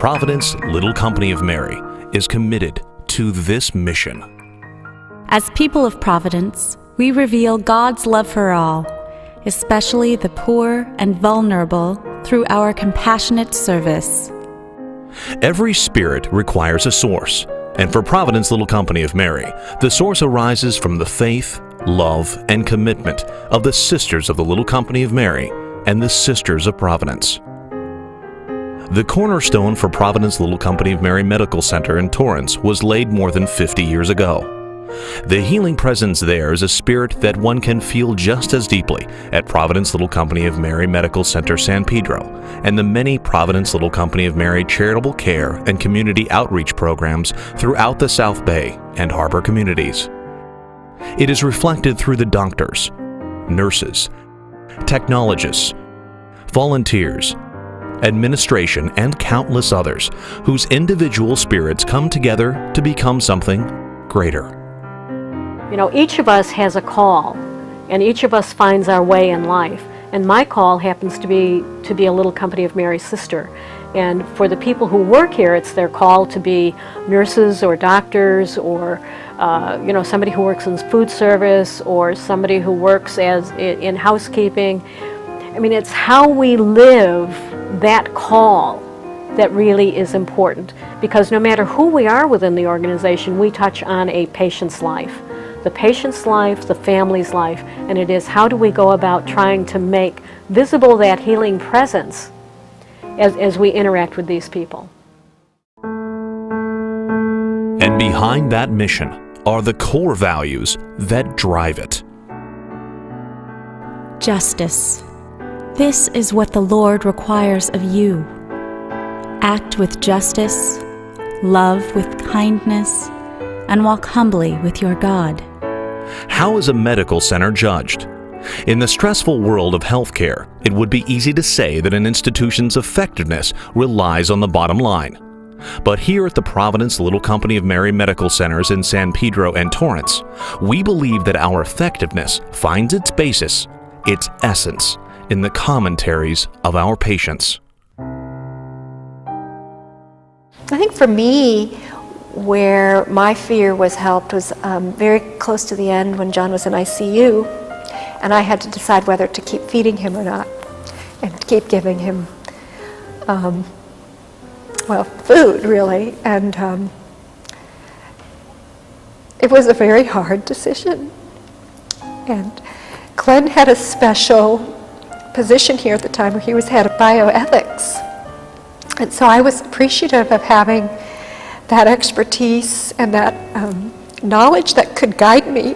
Providence Little Company of Mary is committed to this mission. As people of Providence, we reveal God's love for all, especially the poor and vulnerable, through our compassionate service. Every spirit requires a source, and for Providence Little Company of Mary, the source arises from the faith, love, and commitment of the Sisters of the Little Company of Mary and the Sisters of Providence. The cornerstone for Providence Little Company of Mary Medical Center in Torrance was laid more than 50 years ago. The healing presence there is a spirit that one can feel just as deeply at Providence Little Company of Mary Medical Center San Pedro and the many Providence Little Company of Mary charitable care and community outreach programs throughout the South Bay and Harbor communities. It is reflected through the doctors, nurses, technologists, volunteers, administration, and countless others whose individual spirits come together to become something greater. You know, each of us has a call, and each of us finds our way in life. And my call happens to be a Little Company of Mary's sister. And for the people who work here, it's their call to be nurses or doctors or somebody who works in food service or somebody who works in housekeeping. I mean, it's how we live that call that really is important, because no matter who we are within the organization, we touch on a patient's life. The patient's life, the family's life, and it is how do we go about trying to make visible that healing presence as we interact with these people. And behind that mission are the core values that drive it. Justice. This is what the Lord requires of you. Act with justice, love with kindness, and walk humbly with your God. How is a medical center judged? In the stressful world of healthcare, it would be easy to say that an institution's effectiveness relies on the bottom line. But here at the Providence Little Company of Mary Medical Centers in San Pedro and Torrance, we believe that our effectiveness finds its basis, its essence, in the commentaries of our patients. I think for me, where my fear was helped was very close to the end when John was in ICU, and I had to decide whether to keep feeding him or not, and keep giving him, food really, and it was a very hard decision. And Glenn had a special position here at the time where he was head of bioethics, and so I was appreciative of having that expertise and that knowledge that could guide me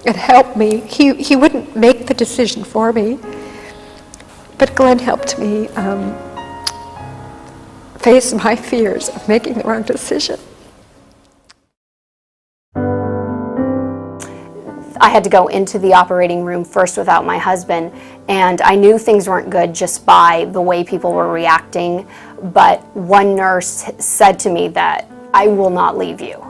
and help me. He wouldn't make the decision for me, but Glenn helped me face my fears of making the wrong decision. I had to go into the operating room first without my husband, and I knew things weren't good just by the way people were reacting, but one nurse said to me that I will not leave you,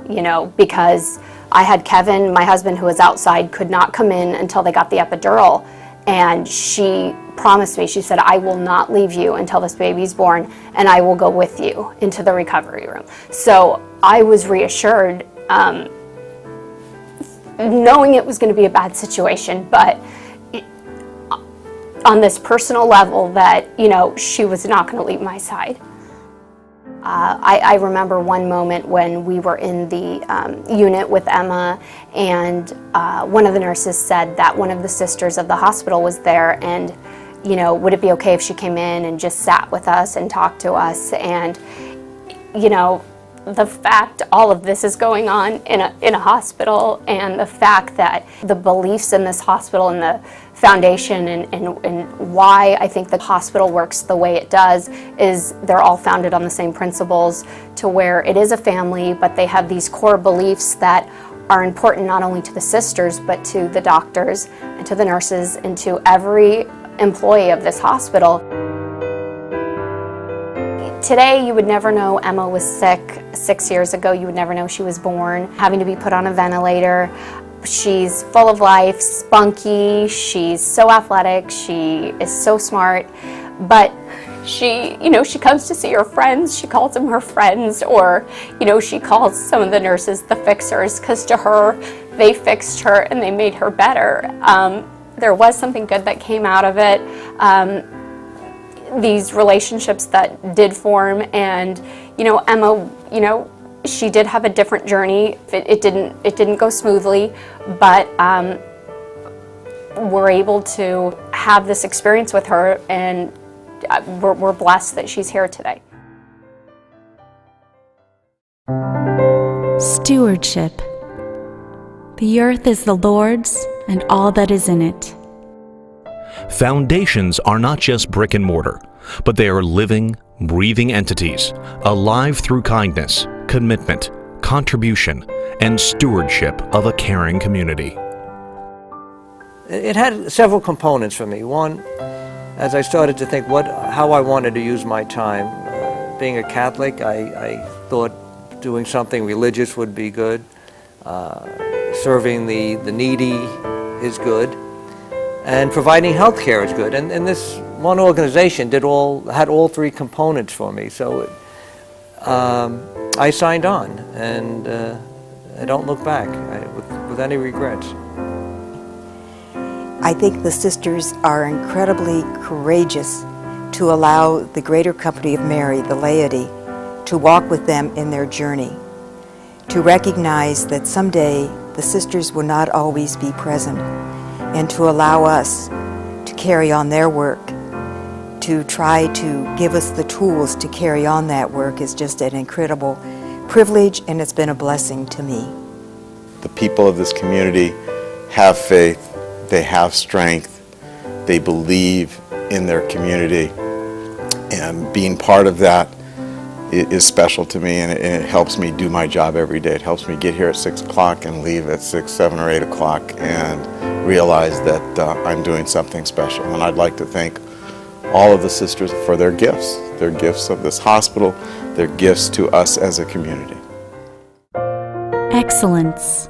because I had Kevin, my husband, who was outside, could not come in until they got the epidural, and she promised me, she said, I will not leave you until this baby's born, and I will go with you into the recovery room. So I was reassured, knowing it was going to be a bad situation, but on this personal level that, she was not going to leave my side. I remember one moment when we were in the unit with Emma, and one of the nurses said that one of the sisters of the hospital was there, and would it be okay if she came in and just sat with us and talked to us? And the fact all of this is going on in a hospital, and the fact that the beliefs in this hospital and the foundation and why I think the hospital works the way it does is they're all founded on the same principles, to where it is a family, but they have these core beliefs that are important not only to the sisters but to the doctors and to the nurses and to every employee of this hospital. Today, you would never know Emma was sick. 6 years ago, you would never know she was born, having to be put on a ventilator. She's full of life, spunky, she's so athletic, she is so smart, but She comes to see her friends, she calls them her friends, or, she calls some of the nurses the fixers, because to her, they fixed her and they made her better. There was something good that came out of it. These relationships that did form, and, Emma, she did have a different journey. It didn't go smoothly, but we're able to have this experience with her, and we're blessed that she's here today. Stewardship. The earth is the Lord's and all that is in it. Foundations are not just brick and mortar, but they are living, breathing entities, alive through kindness, commitment, contribution, and stewardship of a caring community. It had several components for me. One, as I started to think how I wanted to use my time. Being a Catholic, I thought doing something religious would be good. Serving the needy is good. And providing health care is good. And this one organization had all three components for me. So I signed on, and I don't look back with any regrets. I think the sisters are incredibly courageous to allow the Greater Company of Mary, the laity, to walk with them in their journey, to recognize that someday the sisters will not always be present, and to allow us to carry on their work, to try to give us the tools to carry on that work is just an incredible privilege, and it's been a blessing to me. The people of this community have faith, they have strength, they believe in their community, and being part of that is special to me, and it helps me do my job every day. It helps me get here at 6 o'clock and leave at 6, 7, or 8 o'clock and realize that I'm doing something special. And I'd like to thank all of the sisters for their gifts of this hospital, their gifts to us as a community. Excellence.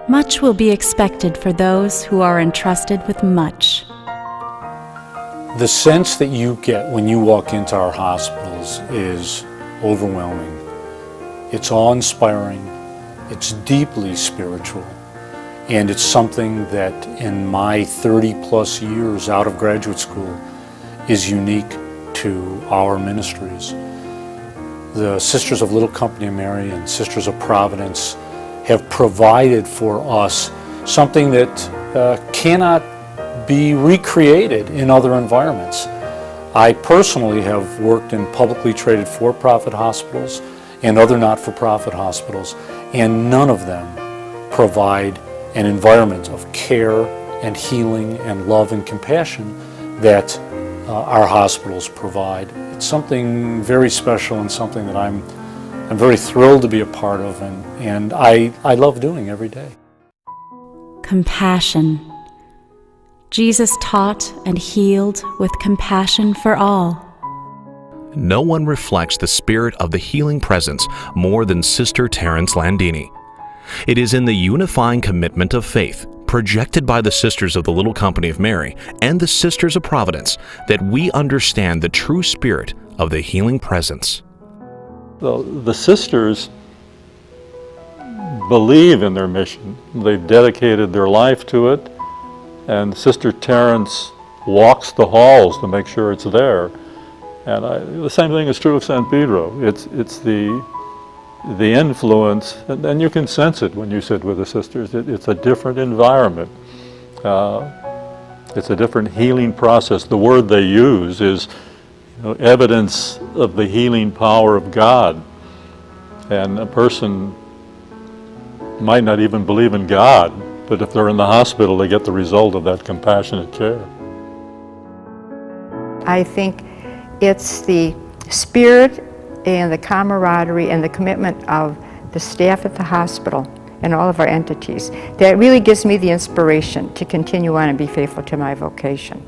Much will be expected for those who are entrusted with much. The sense that you get when you walk into our hospitals is overwhelming. It's awe-inspiring, it's deeply spiritual, and it's something that in my 30-plus years out of graduate school is unique to our ministries. The Sisters of Little Company of Mary and Sisters of Providence have provided for us something that cannot be recreated in other environments. I personally have worked in publicly traded for-profit hospitals and other not-for-profit hospitals, and none of them provide an environment of care and healing and love and compassion that our hospitals provide. It's something very special and something that I'm very thrilled to be a part of, and I love doing every day. Compassion. Jesus taught and healed with compassion for all. No one reflects the spirit of the healing presence more than Sister Terence Landini. It is in the unifying commitment of faith projected by the Sisters of the Little Company of Mary and the Sisters of Providence that we understand the true spirit of the healing presence. The sisters believe in their mission. They've dedicated their life to it, and Sister Terence walks the halls to make sure it's there. And the same thing is true of San Pedro. It's the influence, and you can sense it when you sit with the sisters. It's a different environment. It's a different healing process. The word they use is evidence of the healing power of God. And a person might not even believe in God, but if they're in the hospital, they get the result of that compassionate care. I think it's the spirit and the camaraderie and the commitment of the staff at the hospital and all of our entities that really gives me the inspiration to continue on and be faithful to my vocation.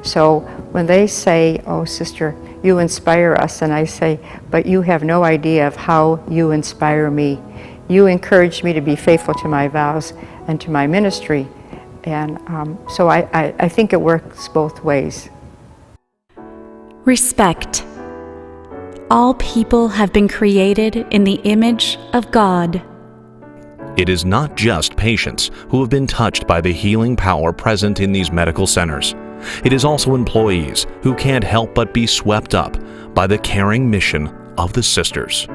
So when they say, "Oh, sister, you inspire us," and I say, "But you have no idea of how you inspire me. You encourage me to be faithful to my vows and to my ministry." And so I think it works both ways. Respect. All people have been created in the image of God. It is not just patients who have been touched by the healing power present in these medical centers. It is also employees who can't help but be swept up by the caring mission of the sisters.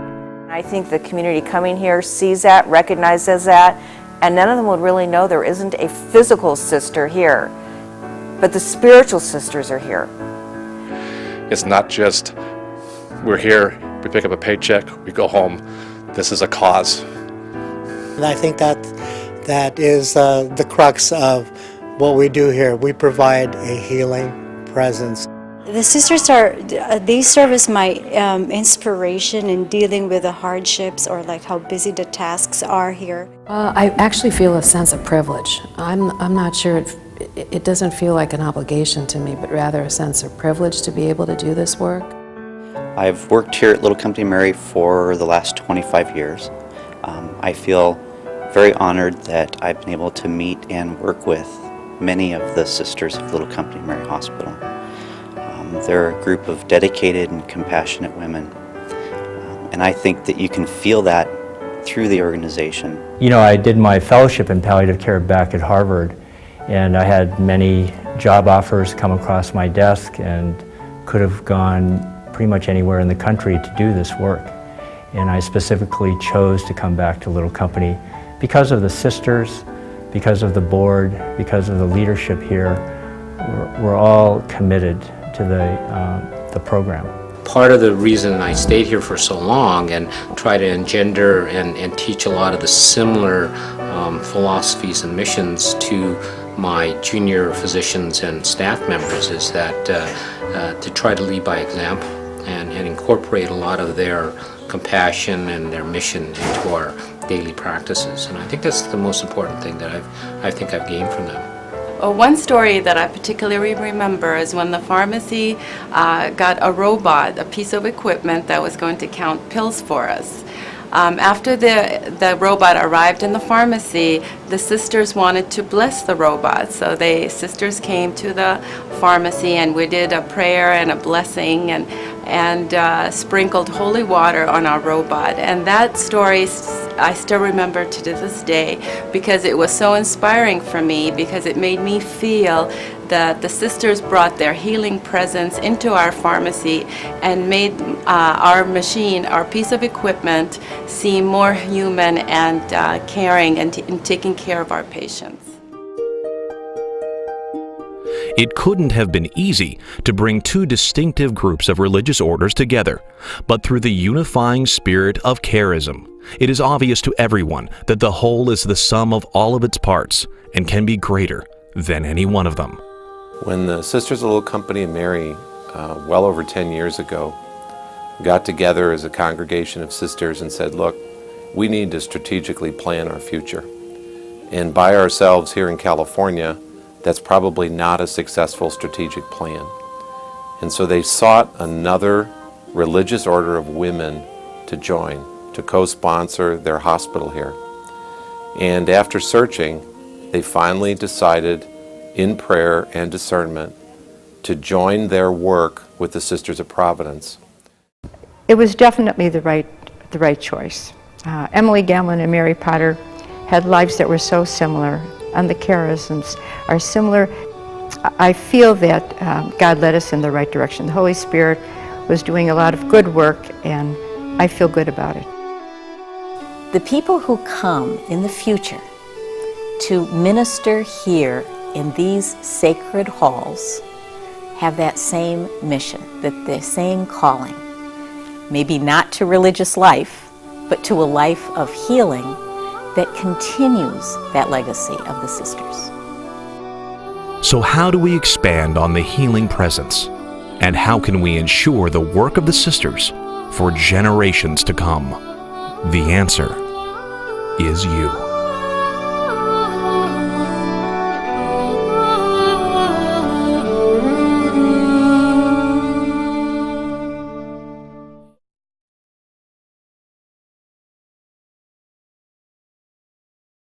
I think the community coming here sees that, recognizes that, and none of them would really know there isn't a physical sister here, but the spiritual sisters are here. It's not just we're here, we pick up a paycheck, we go home. This is a cause. And I think that is the crux of what we do here. We provide a healing presence. The sisters they serve as my inspiration in dealing with the hardships or like how busy the tasks are here. I actually feel a sense of privilege. I'm not sure it doesn't feel like an obligation to me, but rather a sense of privilege to be able to do this work. I've worked here at Little Company Mary for the last 25 years. I feel very honored that I've been able to meet and work with many of the sisters of Little Company Mary Hospital. They're a group of dedicated and compassionate women, and I think that you can feel that through the organization. You know, I did my fellowship in palliative care back at Harvard, and I had many job offers come across my desk and could have gone pretty much anywhere in the country to do this work. And I specifically chose to come back to Little Company because of the sisters, because of the board, because of the leadership here. We're all committed to the program. Part of the reason I stayed here for so long and try to engender and teach a lot of the similar philosophies and missions to my junior physicians and staff members is that to try to lead by example and incorporate a lot of their compassion and their mission into our daily practices. And I think that's the most important thing that I think I've gained from them. One story that I particularly remember is when the pharmacy got a robot, a piece of equipment that was going to count pills for us. After the robot arrived in the pharmacy, the sisters wanted to bless the robot. So sisters came to the pharmacy and we did a prayer and a blessing and sprinkled holy water on our robot. And that story I still remember to this day because it was so inspiring for me, because it made me feel that the sisters brought their healing presence into our pharmacy and made our machine, our piece of equipment, seem more human and caring and taking care of our patients. It couldn't have been easy to bring two distinctive groups of religious orders together, but through the unifying spirit of charism, it is obvious to everyone that the whole is the sum of all of its parts and can be greater than any one of them. When the Sisters of Little Company of Mary, well over 10 years ago, got together as a congregation of sisters and said, look, we need to strategically plan our future. And by ourselves here in California, that's probably not a successful strategic plan. And so they sought another religious order of women to join, to co-sponsor their hospital here. And after searching, they finally decided in prayer and discernment to join their work with the Sisters of Providence. It was definitely the right choice. Emily Gamlin and Mary Potter had lives that were so similar, and the charisms are similar. I feel that God led us in the right direction. The Holy Spirit was doing a lot of good work, and I feel good about it. The people who come in the future to minister here in these sacred halls have that same mission, the same calling. Maybe not to religious life, but to a life of healing that continues that legacy of the sisters. So how do we expand on the healing presence? And how can we ensure the work of the sisters for generations to come? The answer is you.